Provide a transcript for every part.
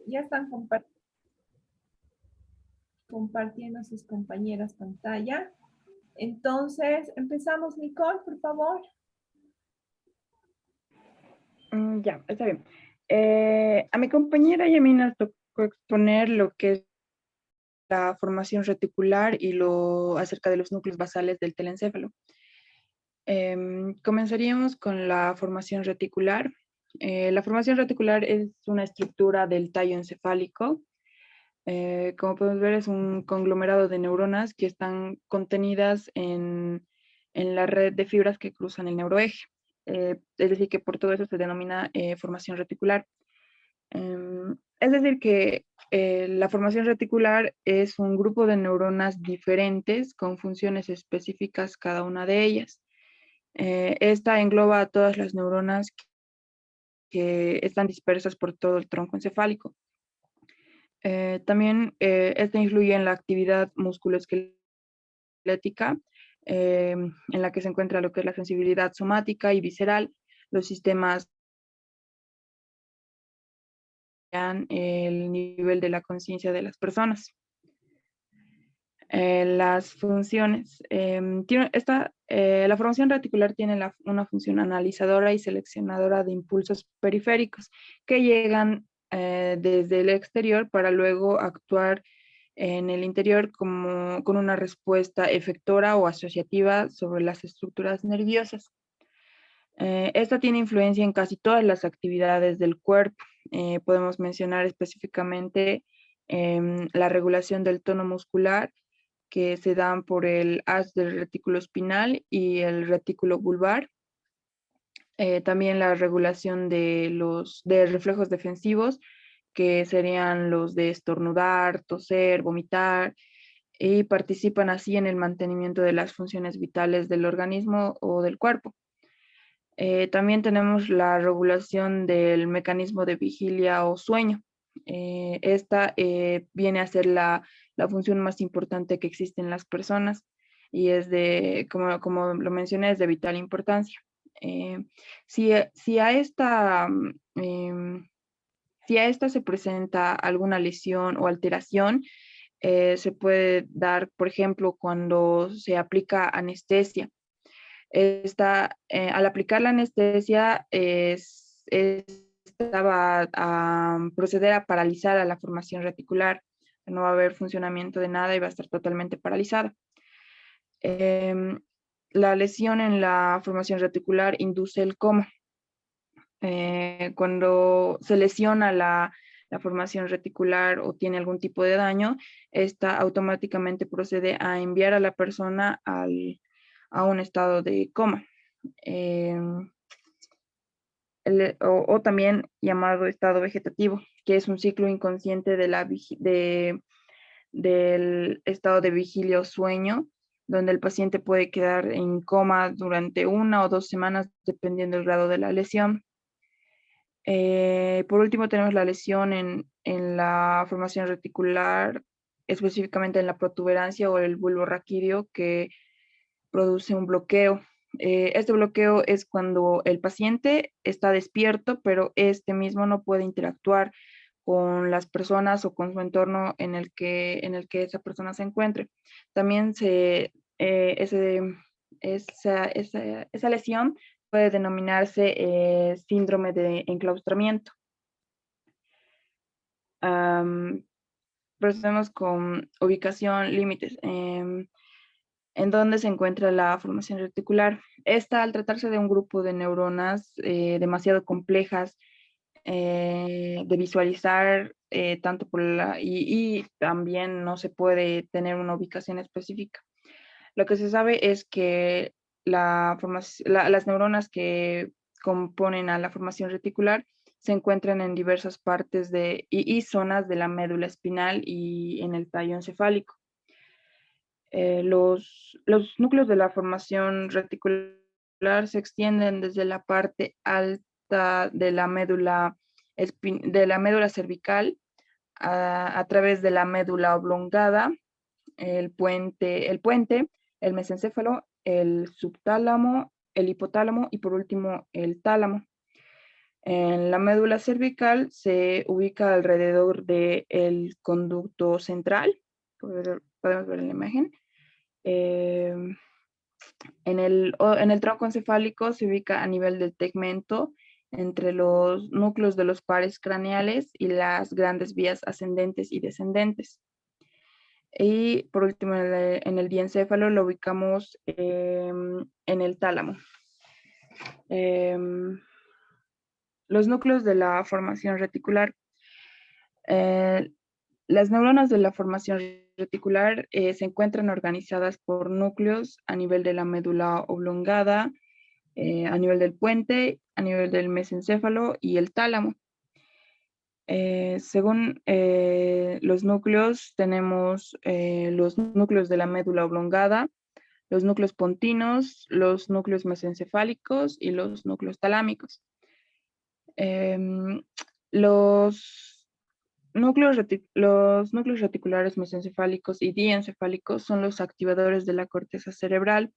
Ya están compartiendo sus compañeras pantalla. Entonces, empezamos, Nicole, por favor. Ya, está bien. A mi compañera y a mí nos tocó exponer lo que es la formación reticular y lo acerca de los núcleos basales del telencéfalo. Comenzaríamos con la formación reticular. La formación reticular es una estructura del tallo encefálico. Como podemos ver, es un conglomerado de neuronas que están contenidas en la red de fibras que cruzan el neuroeje. Es decir, que por todo eso se denomina formación reticular. Es decir, que la formación reticular es un grupo de neuronas diferentes con funciones específicas cada una de ellas. Esta engloba a todas las neuronas que están dispersas por todo el tronco encefálico. También esta influye en la actividad musculoesquelética, en la que se encuentra lo que es la sensibilidad somática y visceral, los sistemas, el nivel de la conciencia de las personas. Las funciones. La formación reticular tiene una función analizadora y seleccionadora de impulsos periféricos que llegan desde el exterior para luego actuar en el interior con una respuesta efectora o asociativa sobre las estructuras nerviosas. Esta tiene influencia en casi todas las actividades del cuerpo. Podemos mencionar específicamente la regulación del tono muscular, que se dan por el haz del retículo espinal y el retículo bulbar. También la regulación de reflejos defensivos, que serían los de estornudar, toser, vomitar, y participan así en el mantenimiento de las funciones vitales del organismo o del cuerpo. También tenemos la regulación del mecanismo de vigilia o sueño. Esta viene a ser la función más importante que existe en las personas y es como lo mencioné, es de vital importancia. Eh, si a esta, si a esta se presenta alguna lesión o alteración, se puede dar, por ejemplo, cuando se aplica anestesia. Al aplicar la anestesia, esta va a proceder a paralizar a la formación reticular. No va a haber funcionamiento de nada y va a estar totalmente paralizada. La lesión en la formación reticular induce el coma. Cuando se lesiona la formación reticular o tiene algún tipo de daño, esta automáticamente procede a enviar a la persona a un estado de coma. eh, o también llamado estado vegetativo, que es un ciclo inconsciente del estado de vigilia o sueño, donde el paciente puede quedar en coma durante 1 o 2 semanas, dependiendo del grado de la lesión. Por último, tenemos la lesión en la formación reticular, específicamente en la protuberancia o el bulbo raquídeo, que produce un bloqueo. Este bloqueo es cuando el paciente está despierto, pero este mismo no puede interactuar con las personas o con su entorno en el que esa persona se encuentre. También esa lesión puede denominarse síndrome de enclaustramiento. Procedemos con ubicación, límites. ¿En dónde se encuentra la formación reticular? Esta, al tratarse de un grupo de neuronas demasiado complejas de visualizar, tanto y también no se puede tener una ubicación específica. Lo que se sabe es que las neuronas que componen a la formación reticular se encuentran en diversas partes y zonas de la médula espinal y en el tallo encefálico. Los núcleos de la formación reticular se extienden desde la parte alta de la médula cervical a través de la médula oblongada, el puente, el mesencéfalo, el subtálamo, el hipotálamo y por último el tálamo. En la médula cervical se ubica alrededor del conducto central, podemos ver en la imagen. En el tronco encefálico se ubica a nivel del tegmento entre los núcleos de los pares craneales y las grandes vías ascendentes y descendentes. Y por último, en el diencéfalo lo ubicamos en el tálamo. Los núcleos de la formación reticular. Las neuronas de la formación reticular se encuentran organizadas por núcleos a nivel de la médula oblongada, a nivel del puente, a nivel del mesencéfalo y el tálamo. Según los núcleos, tenemos los núcleos de la médula oblongada, los núcleos pontinos, los núcleos mesencefálicos y los núcleos talámicos. Los núcleos reticulares mesencefálicos y diencefálicos son los activadores de la corteza cerebral.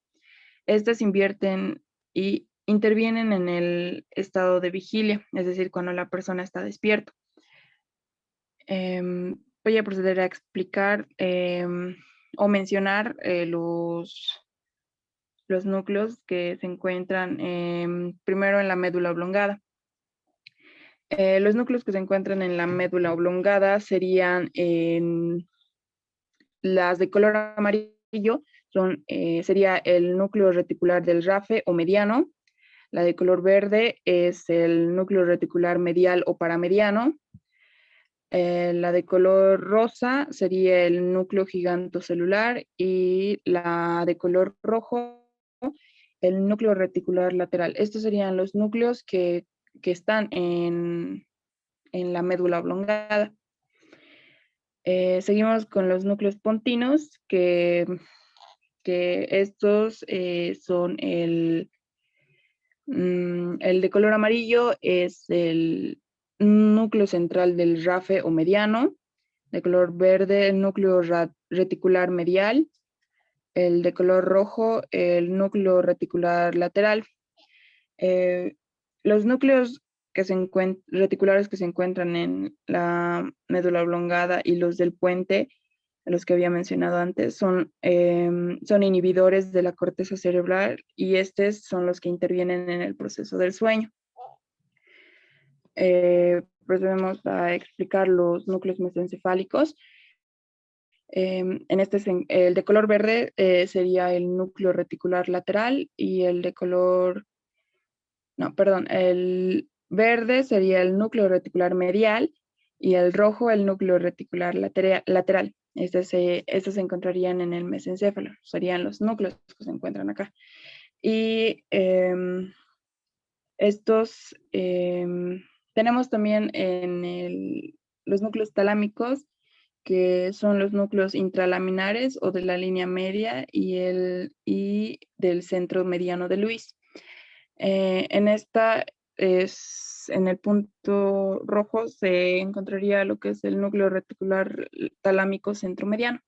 Estas invierten y intervienen en el estado de vigilia, es decir, cuando la persona está despierta. Voy a proceder a explicar o mencionar los núcleos que se encuentran primero en la médula oblongada. Los núcleos que se encuentran en la médula oblongada serían las de color amarillo, sería el núcleo reticular del RAFE o mediano. La de color verde es el núcleo reticular medial o paramediano. La de color rosa sería el núcleo gigantocelular y la de color rojo, el núcleo reticular lateral. Estos serían los núcleos que están en la médula oblongada. Seguimos con los núcleos pontinos, que estos son el de color amarillo, es el núcleo central del RAFE o mediano. De color verde, el núcleo reticular medial. El de color rojo, el núcleo reticular lateral. Los núcleos reticulares que se encuentran en la médula oblongada y los del puente, los que había mencionado antes, son inhibidores de la corteza cerebral y estos son los que intervienen en el proceso del sueño. Procedemos a explicar los núcleos mesencefálicos. El de color verde sería el núcleo reticular lateral y el verde sería el núcleo reticular medial y el rojo el núcleo reticular lateral. Estos se encontrarían en el mesencéfalo, serían los núcleos que se encuentran acá. Y tenemos también los núcleos talámicos, que son los núcleos intralaminares o de la línea media y del centro mediano de Lewis. En el punto rojo se encontraría lo que es el núcleo reticular talámico centromediano.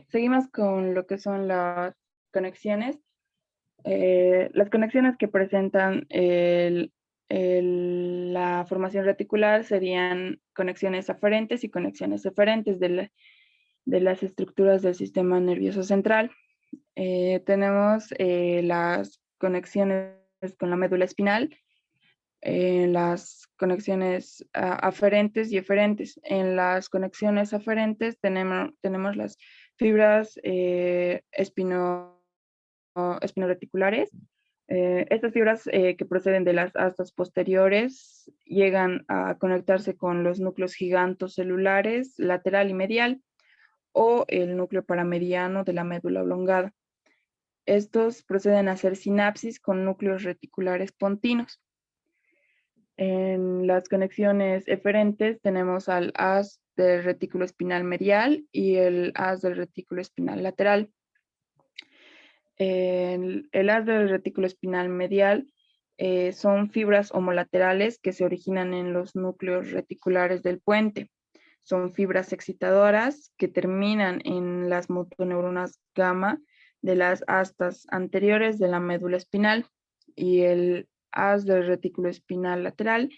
Seguimos con lo que son las conexiones. Las conexiones que presentan la formación reticular serían conexiones aferentes y conexiones eferentes de las estructuras del sistema nervioso central. Tenemos las conexiones con la médula espinal, las conexiones aferentes y eferentes. En las conexiones aferentes tenemos las fibras espinoreticulares. Estas fibras que proceden de las astas posteriores llegan a conectarse con los núcleos gigantocelulares lateral y medial o el núcleo paramediano de la médula oblongada. Estos proceden a hacer sinapsis con núcleos reticulares pontinos. En las conexiones eferentes tenemos al haz del retículo espinal medial y el haz del retículo espinal lateral. El haz del retículo espinal medial son fibras homolaterales que se originan en los núcleos reticulares del puente. Son fibras excitadoras que terminan en las motoneuronas gamma de las astas anteriores de la médula espinal y el haz del retículo espinal lateral.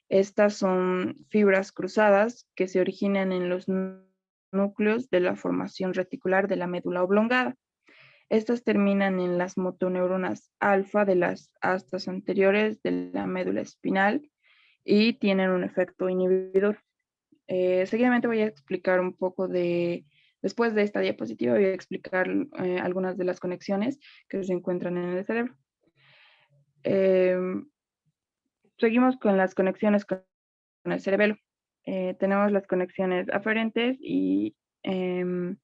Estas son fibras cruzadas que se originan en los núcleos de la formación reticular de la médula oblongada. Estas terminan en las motoneuronas alfa de las astas anteriores de la médula espinal y tienen un efecto inhibidor. Seguidamente voy a explicar un poco después de esta diapositiva, voy a explicar algunas de las conexiones que se encuentran en el cerebro. Seguimos con las conexiones con el cerebelo. Tenemos las conexiones aferentes y en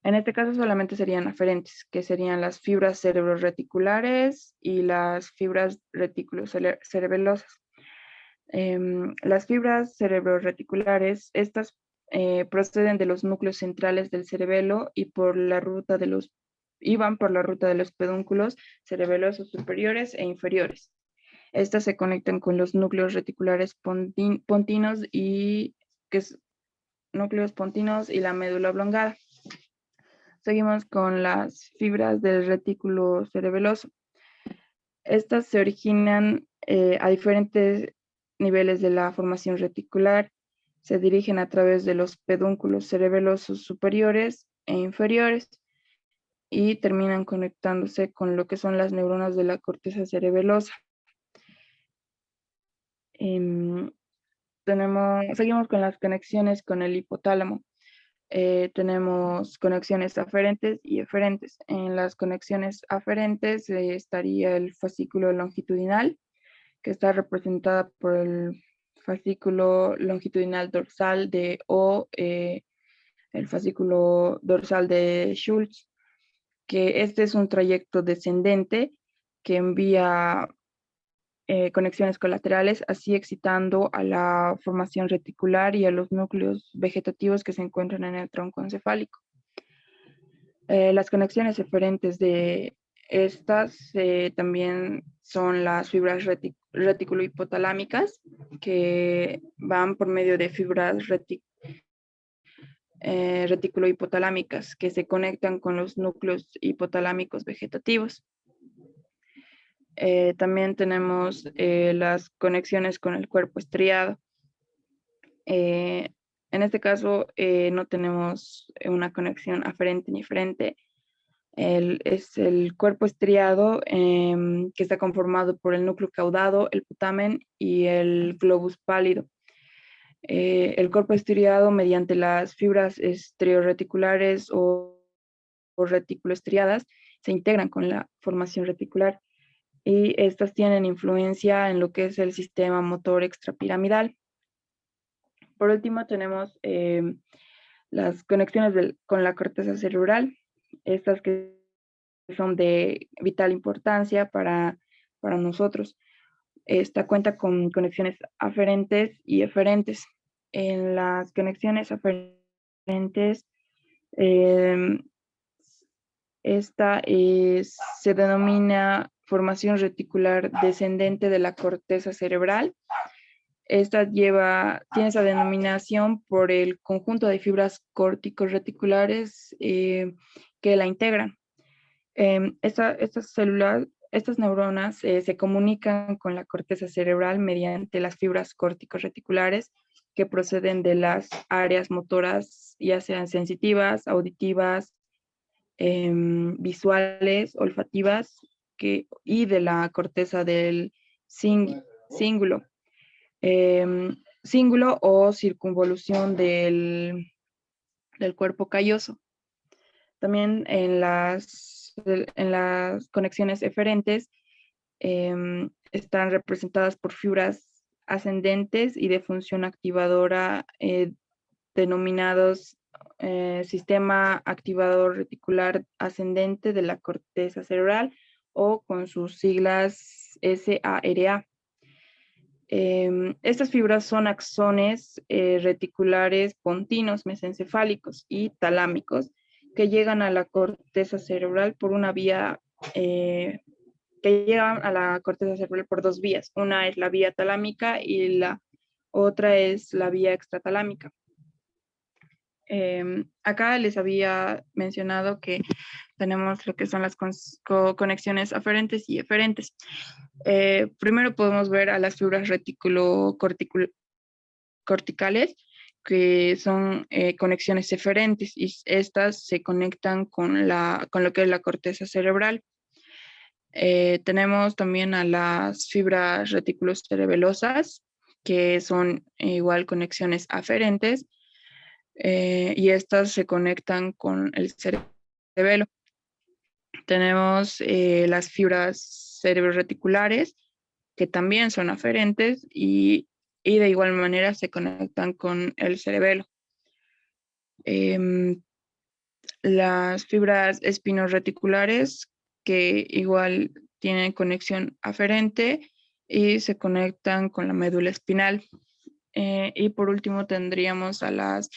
este caso solamente serían aferentes, que serían las fibras cerebroreticulares y las fibras reticulocerebelosas. Las fibras cerebroreticulares, estas proceden de los núcleos centrales del cerebelo y van por la ruta de los pedúnculos cerebelosos superiores e inferiores. Estas se conectan con los núcleos reticulares pontinos y la médula oblongada. Seguimos con las fibras del retículo cerebeloso. Estas se originan a diferentes niveles de la formación reticular, se dirigen a través de los pedúnculos cerebelosos superiores e inferiores y terminan conectándose con lo que son las neuronas de la corteza cerebelosa. Seguimos con las conexiones con el hipotálamo. Tenemos conexiones aferentes y eferentes. En las conexiones aferentes estaría el fascículo longitudinal, que está representada por el fascículo longitudinal dorsal el fascículo dorsal de Schultz, que este es un trayecto descendente que envía conexiones colaterales, así excitando a la formación reticular y a los núcleos vegetativos que se encuentran en el tronco encefálico. Las conexiones eferentes de estas también son las fibras reticulohipotalámicas, que van por medio de fibras reticulohipotalámicas que se conectan con los núcleos hipotalámicos vegetativos. También tenemos las conexiones con el cuerpo estriado. En este caso no tenemos una conexión aferente ni eferente. Es el cuerpo estriado que está conformado por el núcleo caudado, el putamen y el globus pálido. El cuerpo estriado, mediante las fibras estrioreticulares o reticuloestriadas, se integran con la formación reticular y estas tienen influencia en lo que es el sistema motor extrapiramidal. Por último, tenemos las conexiones con la corteza cerebral, estas que son de vital importancia para nosotros. Esta cuenta con conexiones aferentes y eferentes. En las conexiones aferentes, se denomina formación reticular descendente de la corteza cerebral. Esta tiene esa denominación por el conjunto de fibras córtico-reticulares que la integran. Estas neuronas se comunican con la corteza cerebral mediante las fibras córtico-reticulares que proceden de las áreas motoras, ya sean sensitivas, auditivas, visuales, olfativas y de la corteza del cíngulo. Cíngulo o circunvolución del cuerpo calloso. También en las conexiones eferentes están representadas por fibras ascendentes y de función activadora denominados sistema activador reticular ascendente de la corteza cerebral o con sus siglas SARA. Estas fibras son axones reticulares pontinos mesencefálicos y talámicos que llegan a la corteza cerebral por una vía, que llegan a la corteza cerebral por dos vías. Una es la vía talámica y la otra es la vía extratalámica. Acá les había mencionado que tenemos lo que son las conexiones aferentes y eferentes. Primero podemos ver a las fibras corticales, que son conexiones eferentes, y estas se conectan con lo que es la corteza cerebral. Tenemos también a las fibras reticulocerebelosas, que son igual conexiones aferentes, y estas se conectan con el cerebelo. Tenemos las fibras cerebroreticulares, que también son aferentes y de igual manera se conectan con el cerebelo. Las fibras espinorreticulares, que igual tienen conexión aferente y se conectan con la médula espinal. Y por último tendríamos a las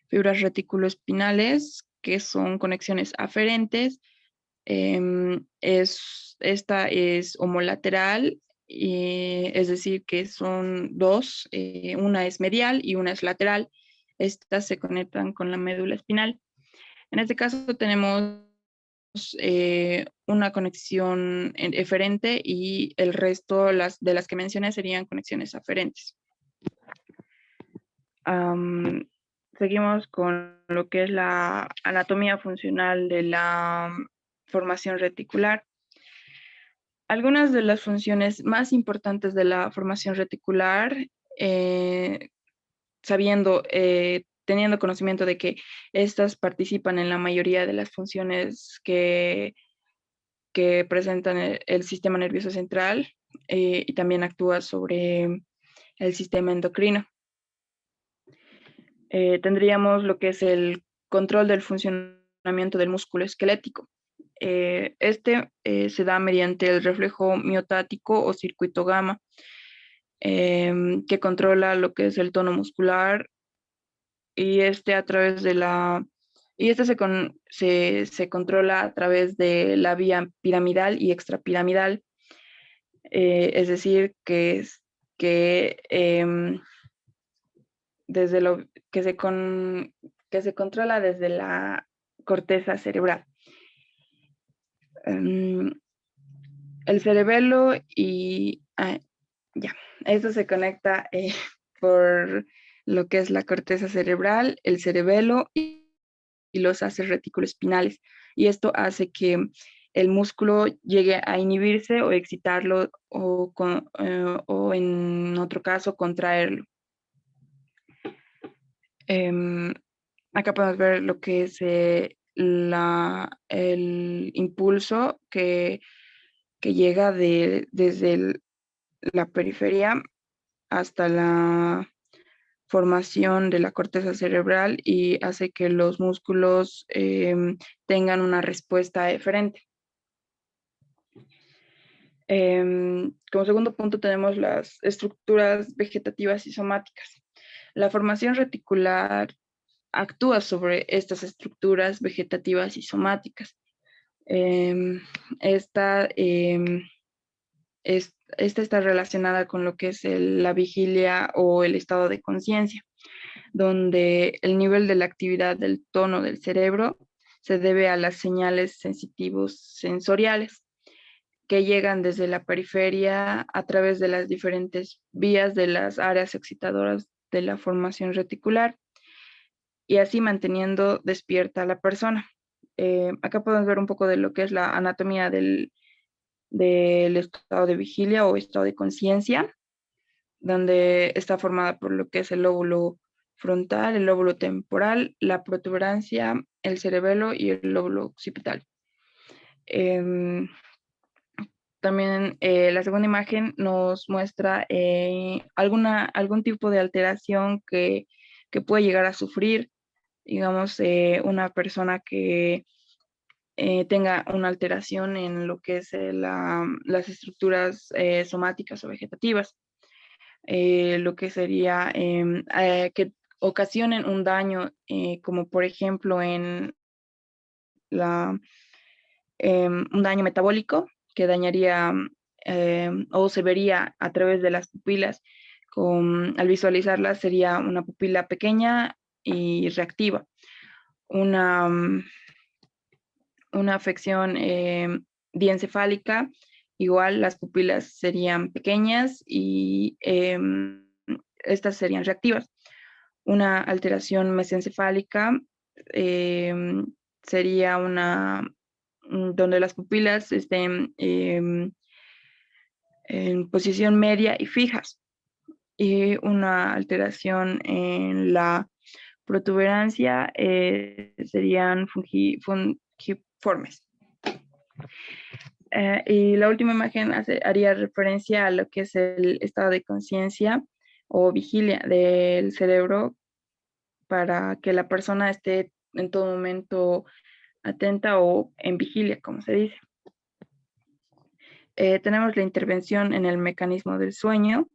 fibras reticuloespinales, que son conexiones aferentes. Esta es homolateral, es decir, que son dos, una es medial y una es lateral. Estas se conectan con la médula espinal. En este caso tenemos una conexión eferente y el resto de las que mencioné serían conexiones aferentes. Seguimos con lo que es la anatomía funcional de la formación reticular. Algunas de las funciones más importantes de la formación reticular, teniendo conocimiento de que estas participan en la mayoría de las funciones que presentan el sistema nervioso central, y también actúa sobre el sistema endocrino. Tendríamos lo que es el control del funcionamiento del músculo esquelético. Se da mediante el reflejo miotático o circuito gamma, que controla lo que es el tono muscular, y se controla a través de la vía piramidal y extrapiramidal. Es decir, desde que se controla desde la corteza cerebral. El cerebelo esto se conecta por lo que es la corteza cerebral, el cerebelo y los haces reticuloespinales. Y esto hace que el músculo llegue a inhibirse o excitarlo o en otro caso contraerlo. Acá podemos ver lo que es el impulso que llega desde la periferia hasta la formación de la corteza cerebral y hace que los músculos tengan una respuesta eferente. Como segundo punto tenemos las estructuras vegetativas y somáticas. La formación reticular actúa sobre estas estructuras vegetativas y somáticas. Esta está relacionada con lo que es la vigilia o el estado de conciencia, donde el nivel de la actividad del tono del cerebro se debe a las señales sensitivos sensoriales que llegan desde la periferia a través de las diferentes vías de las áreas excitadoras de la formación reticular, y así manteniendo despierta a la persona. Acá podemos ver un poco de lo que es la anatomía del estado de vigilia o estado de conciencia, donde está formada por lo que es el lóbulo frontal, el lóbulo temporal, la protuberancia, el cerebelo y el lóbulo occipital. También la segunda imagen nos muestra algún tipo de alteración que puede llegar a sufrir, digamos, una persona que tenga una alteración en lo que es las estructuras somáticas o vegetativas, lo que sería que ocasionen un daño, como por ejemplo un daño metabólico que dañaría o se vería a través de las pupilas. Al visualizarlas sería una pupila pequeña y reactiva. una afección diencefálica, igual las pupilas serían pequeñas y estas serían reactivas. Una alteración mesencefálica sería donde las pupilas estén en posición media y fijas. Y una alteración en la protuberancia serían fungiformes. Y la última imagen haría referencia a lo que es el estado de conciencia o vigilia del cerebro para que la persona esté en todo momento atenta o en vigilia, como se dice. Tenemos la intervención en el mecanismo del sueño,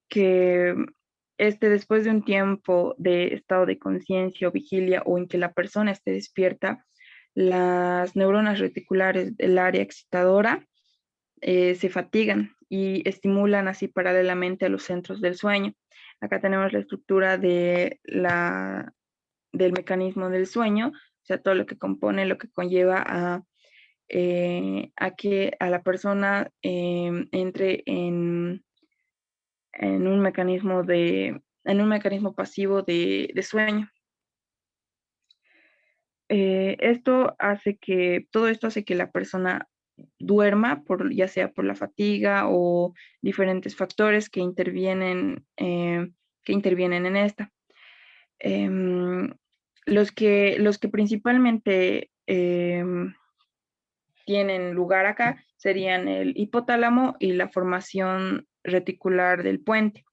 que después de un tiempo de estado de conciencia o vigilia o en que la persona esté despierta, las neuronas reticulares del área excitadora se fatigan y estimulan así paralelamente a los centros del sueño. Acá tenemos la estructura del mecanismo del sueño, o sea, todo lo que compone, lo que conlleva a que a la persona entre en un mecanismo pasivo de sueño. Todo esto hace que la persona duerma, ya sea por la fatiga o diferentes factores que intervienen en esta. Los que principalmente tienen lugar acá serían el hipotálamo y la formación reticular del puente.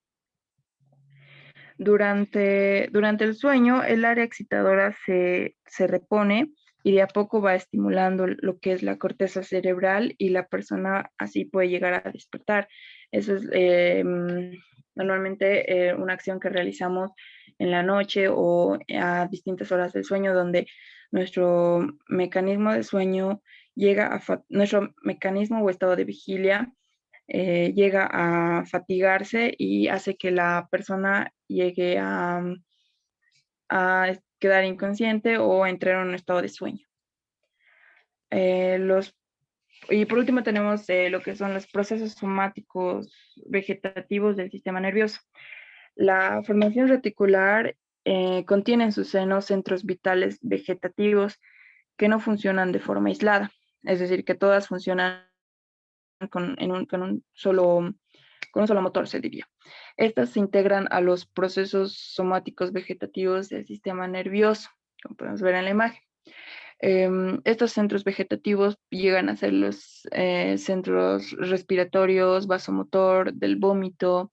Durante el sueño, el área excitadora se repone y de a poco va estimulando lo que es la corteza cerebral y la persona así puede llegar a despertar. Eso es normalmente una acción que realizamos en la noche o a distintas horas del sueño, donde nuestro mecanismo de sueño nuestro mecanismo o estado de vigilia llega a fatigarse y hace que la persona llegue a quedar inconsciente o entrar en un estado de sueño. Y por último tenemos lo que son los procesos somáticos vegetativos del sistema nervioso. La formación reticular contiene en su seno centros vitales vegetativos que no funcionan de forma aislada, es decir, que todas funcionan con un solo motor, se diría. Estas se integran a los procesos somáticos vegetativos del sistema nervioso, como podemos ver en la imagen. Estos centros vegetativos llegan a ser los centros respiratorios, vasomotor, del vómito,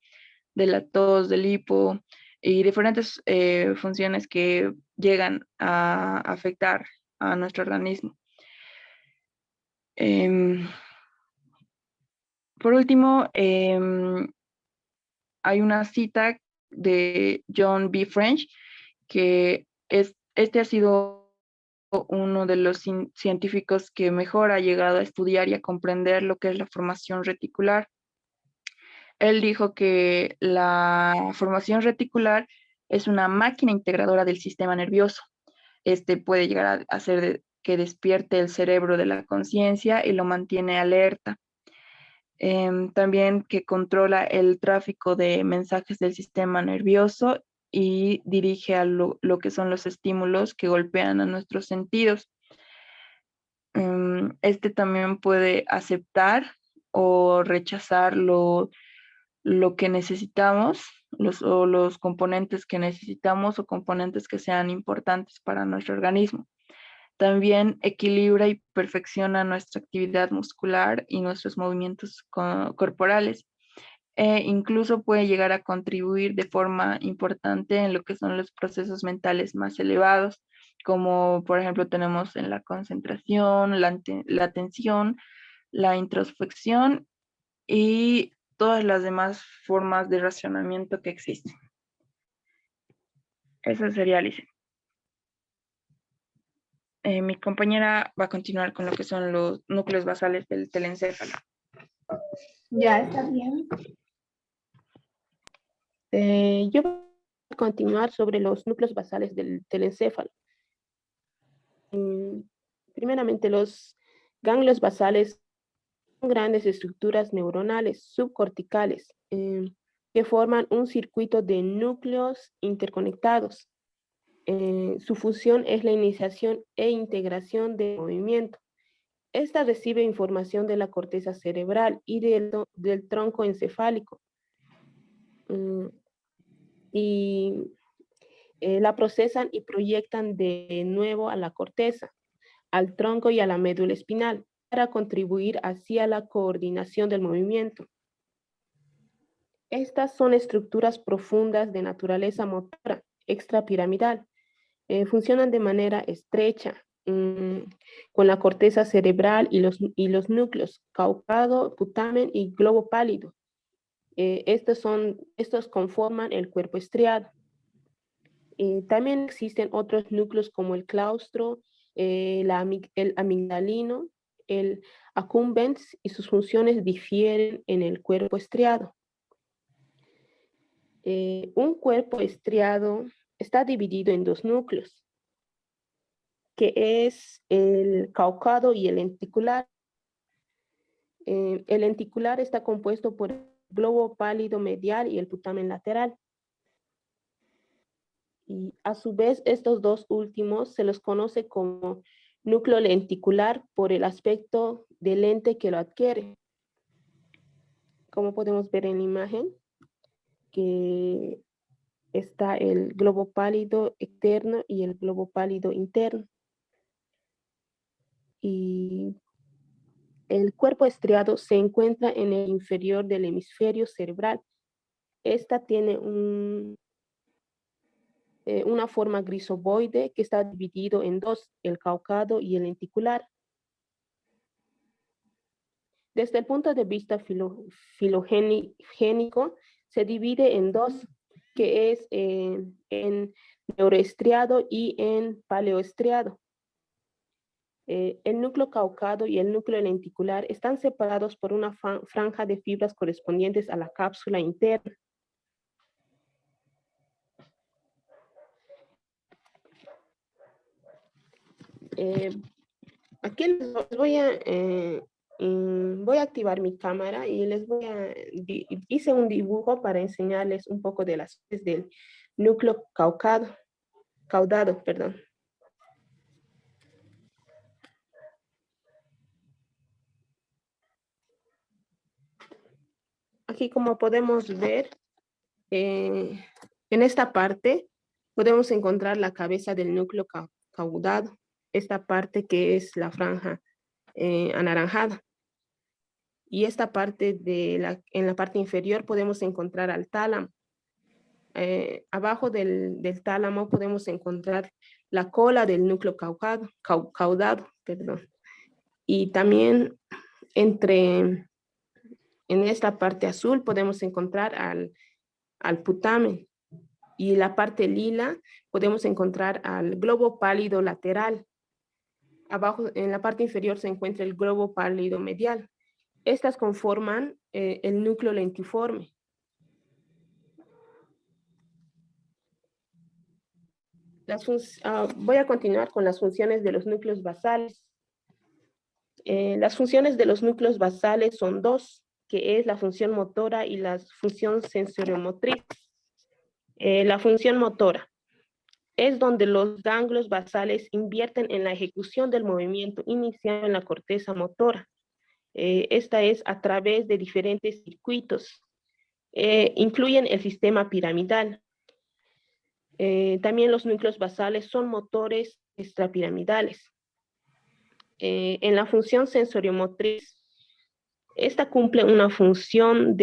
de la tos, del hipo y diferentes funciones que llegan a afectar a nuestro organismo. Por último, hay una cita de John B. French, que ha sido uno de los científicos que mejor ha llegado a estudiar y a comprender lo que es la formación reticular. Él dijo que la formación reticular es una máquina integradora del sistema nervioso. Puede llegar a hacer que despierte el cerebro de la conciencia y lo mantiene alerta. También que controla el tráfico de mensajes del sistema nervioso y dirige a lo que son los estímulos que golpean a nuestros sentidos. También puede aceptar o rechazar lo que necesitamos, los componentes que necesitamos o componentes que sean importantes para nuestro organismo. También equilibra y perfecciona nuestra actividad muscular y nuestros movimientos corporales. Incluso puede llegar a contribuir de forma importante en lo que son los procesos mentales más elevados, como por ejemplo tenemos en la concentración, la atención, la introspección y todas las demás formas de racionamiento que existen. Eso sería, Alicia. Mi compañera va a continuar con lo que son los núcleos basales del telencéfalo. Ya, está bien. Yo voy a continuar sobre los núcleos basales del telencéfalo. Primeramente, los ganglios basales son grandes estructuras neuronales subcorticales que forman un circuito de núcleos interconectados. Su función es la iniciación e integración de movimiento. Esta recibe información de la corteza cerebral y del tronco encefálico. Y la procesan y proyectan de nuevo a la corteza, al tronco y a la médula espinal para contribuir hacia la coordinación del movimiento. Estas son estructuras profundas de naturaleza motora extrapiramidal. Funcionan de manera estrecha con la corteza cerebral y los núcleos caucado, putamen y globo pálido. Estos conforman el cuerpo estriado. También existen otros núcleos como el claustro, el amigdalino, el accumbens, y sus funciones difieren en el cuerpo estriado. Un cuerpo estriado está dividido en dos núcleos, que es el caucado y el lenticular. El lenticular está compuesto por el globo pálido medial y el putamen lateral. Y a su vez, estos dos últimos se los conoce como núcleo lenticular por el aspecto del lente que lo adquiere. Como podemos ver en la imagen, que está el globo pálido externo y el globo pálido interno. Y el cuerpo estriado se encuentra en el inferior del hemisferio cerebral. Esta tiene una forma grisovoide que está dividido en dos, el caucado y el lenticular. Desde el punto de vista filogénico, se divide en dos, que es en neuroestriado y en paleoestriado. El núcleo caucado y el núcleo lenticular están separados por una franja de fibras correspondientes a la cápsula interna. Aquí les voy a activar mi cámara y hice un dibujo para enseñarles un poco de las fases del núcleo caudado, perdón. Aquí, como podemos ver, en esta parte podemos encontrar la cabeza del núcleo caudado, esta parte que es la franja anaranjada. Y esta parte en la parte inferior podemos encontrar al tálamo. Abajo del tálamo podemos encontrar la cola del núcleo caudado, perdón. Y también en esta parte azul podemos encontrar al putamen. Y en la parte lila podemos encontrar al globo pálido lateral. Abajo, en la parte inferior, se encuentra el globo pálido medial. Estas conforman el núcleo lentiforme. Voy a continuar con las funciones de los núcleos basales. Las funciones de los núcleos basales son dos, que es la función motora y la función sensoriomotriz. La función motora es donde los ganglios basales invierten en la ejecución del movimiento iniciado en la corteza motora. Esta es a través de diferentes circuitos. Incluyen el sistema piramidal. También los núcleos basales son motores extrapiramidales. En la función sensoriomotriz, esta cumple una función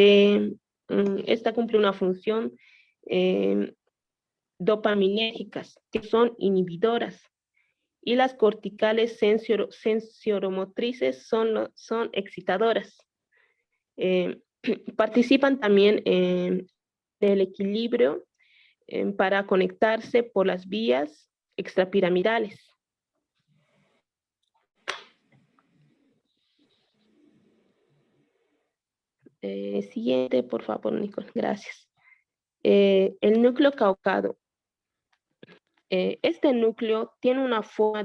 dopaminérgicas, que son inhibidoras, y las corticales sensoromotrices son excitadoras. Participan también en el equilibrio para conectarse por las vías extrapiramidales. Siguiente, por favor, Nicole. Gracias. El núcleo caucado. Este núcleo tiene una forma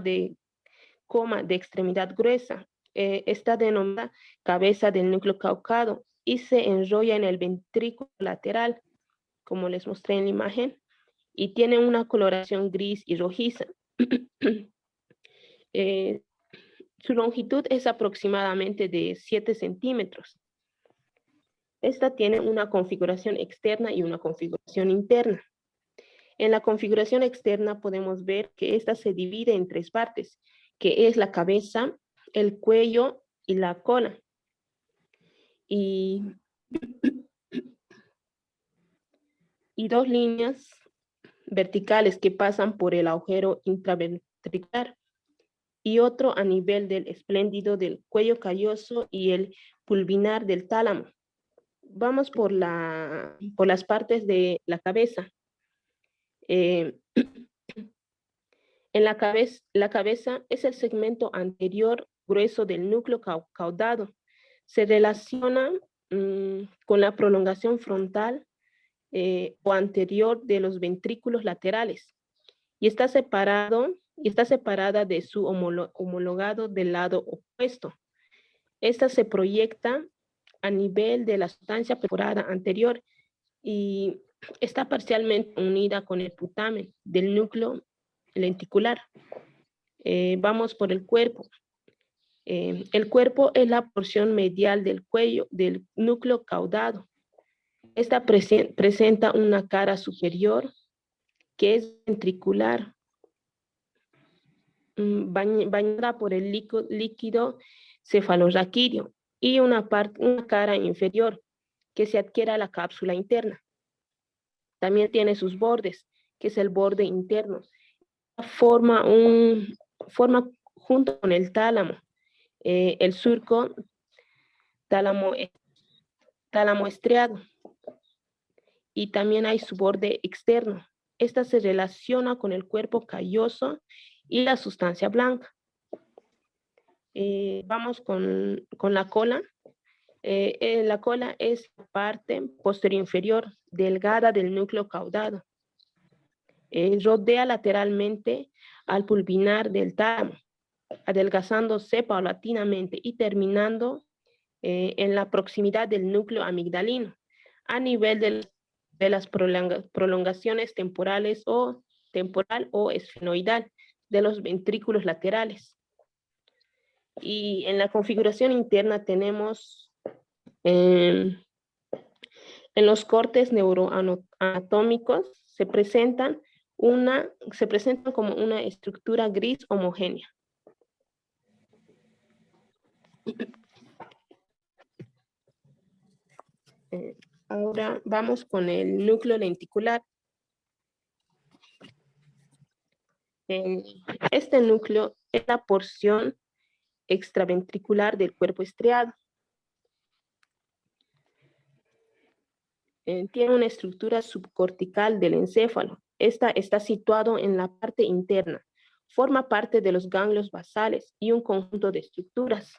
de extremidad gruesa. Está denominada cabeza del núcleo caucado y se enrolla en el ventrículo lateral, como les mostré en la imagen, y tiene una coloración gris y rojiza. Su longitud es aproximadamente de 7 centímetros. Esta tiene una configuración externa y una configuración interna. En la configuración externa podemos ver que esta se divide en 3 partes, que es la cabeza, el cuello y la cola. Y 2 líneas verticales que pasan por el agujero intraventricular y otro a nivel del espléndido del cuello calloso y el pulvinar del tálamo. Vamos por las partes de la cabeza. En la cabeza es el segmento anterior grueso del núcleo caudado. Se relaciona con la prolongación frontal o anterior de los ventrículos laterales y está separada de su homologado del lado opuesto. Esta se proyecta a nivel de la sustancia perforada anterior y está parcialmente unida con el putamen del núcleo lenticular. Vamos por el cuerpo. El cuerpo es la porción medial del cuello del núcleo caudado. Esta presenta una cara superior que es ventricular, bañada por el líquido cefalorraquídeo y una cara inferior que se adquiere a la cápsula interna. También tiene sus bordes, que es el borde interno. Forma junto con el tálamo, el surco tálamo estriado. Y también hay su borde externo. Esta se relaciona con el cuerpo calloso y la sustancia blanca. Vamos con la cola. La cola es la parte posterior inferior, delgada del núcleo caudado. Rodea lateralmente al pulvinar del tálamo, adelgazándose paulatinamente y terminando en la proximidad del núcleo amigdalino, a nivel de las prolongaciones temporal o esfenoidal de los ventrículos laterales. Y en la configuración interna tenemos en los cortes neuroanatómicos se presentan como una estructura gris homogénea. Ahora vamos con el núcleo lenticular. Este núcleo es la porción extraventricular del cuerpo estriado. Tiene una estructura subcortical del encéfalo. Esta está situado en la parte interna. Forma parte de los ganglios basales y un conjunto de estructuras.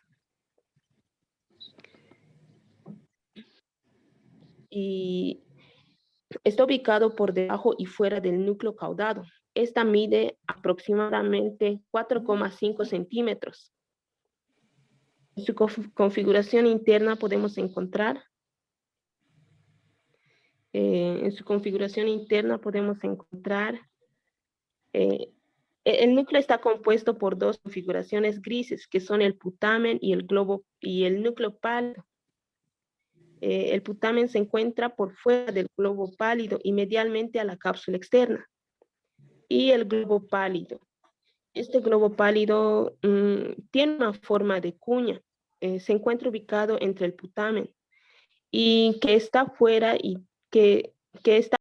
Y está ubicado por debajo y fuera del núcleo caudado. Esta mide aproximadamente 4,5 centímetros. En su configuración interna podemos encontrar el núcleo está compuesto por 2 configuraciones grises, que son el putamen y el núcleo pálido. El putamen se encuentra por fuera del globo pálido y medialmente a la cápsula externa. Y el globo pálido. Este globo pálido tiene una forma de cuña. Se encuentra ubicado entre el putamen y que está fuera y que está